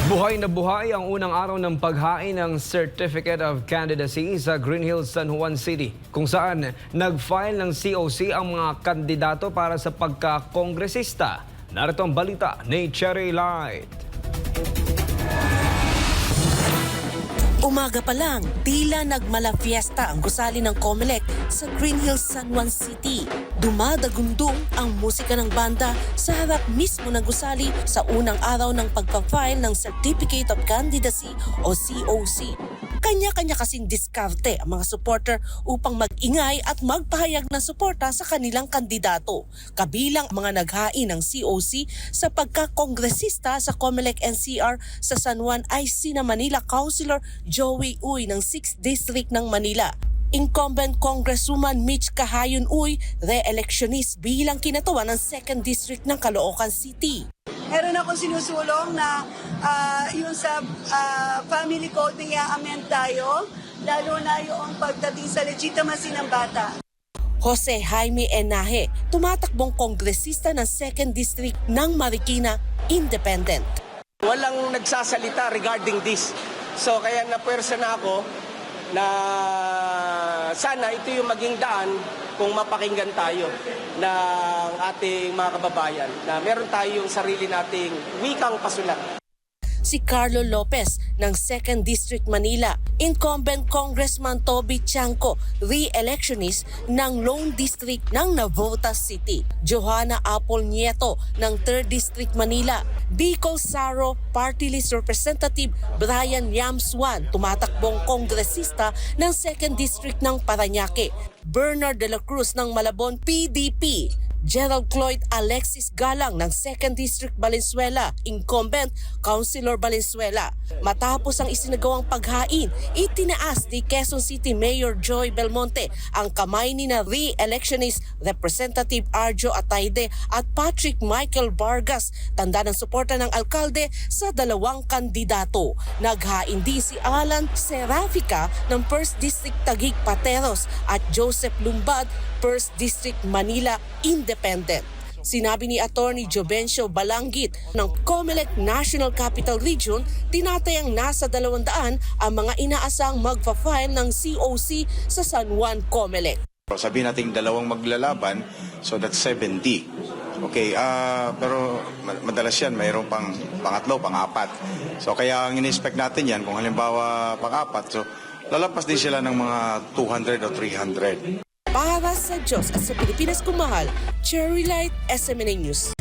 Buhay ang unang araw ng paghain ng Certificate of Candidacy sa Green Hills, San Juan City, kung saan nag-file ng COC ang mga kandidato para sa pagka-kongresista. Narito ang balita ni Cherry Light. Umaga pa lang, tila nagmala fiesta ang gusali ng COMELEC sa Green Hills, San Juan City. Dumadagundong ang musika ng banda sa harap mismo ng gusali sa unang araw ng pagpa-file ng Certificate of Candidacy o COC. Kanya-kanya kasing diskarte ang mga supporter upang mag-ingay at magpahayag ng suporta sa kanilang kandidato. Kabilang ang mga naghain ng COC sa pagka-kongresista sa COMELEC NCR sa San Juan ay sina Manila Councilor Joey Uy ng 6th District ng Manila, Incumbent Congresswoman Mitch Kahayon Uy, re-electionist bilang kinatawa ng 2nd District ng Caloocan City. Meron akong sinusulong na yung sa family code na i-amend tayo, lalo na yung pagdating sa legitimacy ng bata. Jose Jaime Enaje, tumatakbong kongresista ng 2nd District ng Marikina, Independent. Walang nagsasalita regarding this. So kaya napwersa na ako na sana ito yung maging daan kung mapakinggan tayo ng ating mga kababayan na meron tayong sarili nating wikang pasulat. Si Carlo Lopez ng 2nd District Manila, Incumbent Congressman Toby Chanco, re-electionist ng Lone District ng Navotas City, Johanna Apple Nieto ng 3rd District Manila, Bicol Saro Party List Representative Brian Yamswan, tumatakbong kongresista ng 2nd District ng Parañaque, Bernard de la Cruz ng Malabon PDP, Gerald Cloyd Alexis Galang ng 2nd District Valenzuela, Incumbent Councilor Valenzuela. Matapos ang isinagawang paghain, itinaas ni Quezon City Mayor Joy Belmonte ang kamay ni na re-electionist Representative Arjo Atayde at Patrick Michael Vargas, tanda ng suporta ng alkalde sa dalawang kandidato. Naghain din si Alan Serafica ng 1st District Taguig Pateros at Joseph Lumbad, 1st District Manila, Independent. Sinabi ni Attorney Jovencio Balangit ng COMELEC National Capital Region, tinatayang nasa 200 ang mga inaasang magpa-file ng COC sa San Juan COMELEC. Sabihin natin dalawang maglalaban, so that's 70. Okay, pero madalas yan, mayroon pang pangatlo, pang-apat. So kaya ang in-expect natin yan, kung halimbawa pang-apat, so lalapas din sila ng mga 200 o 300. Para sa Diyos at sa Pilipinas kung mahal, Cherry Light, SMNA News.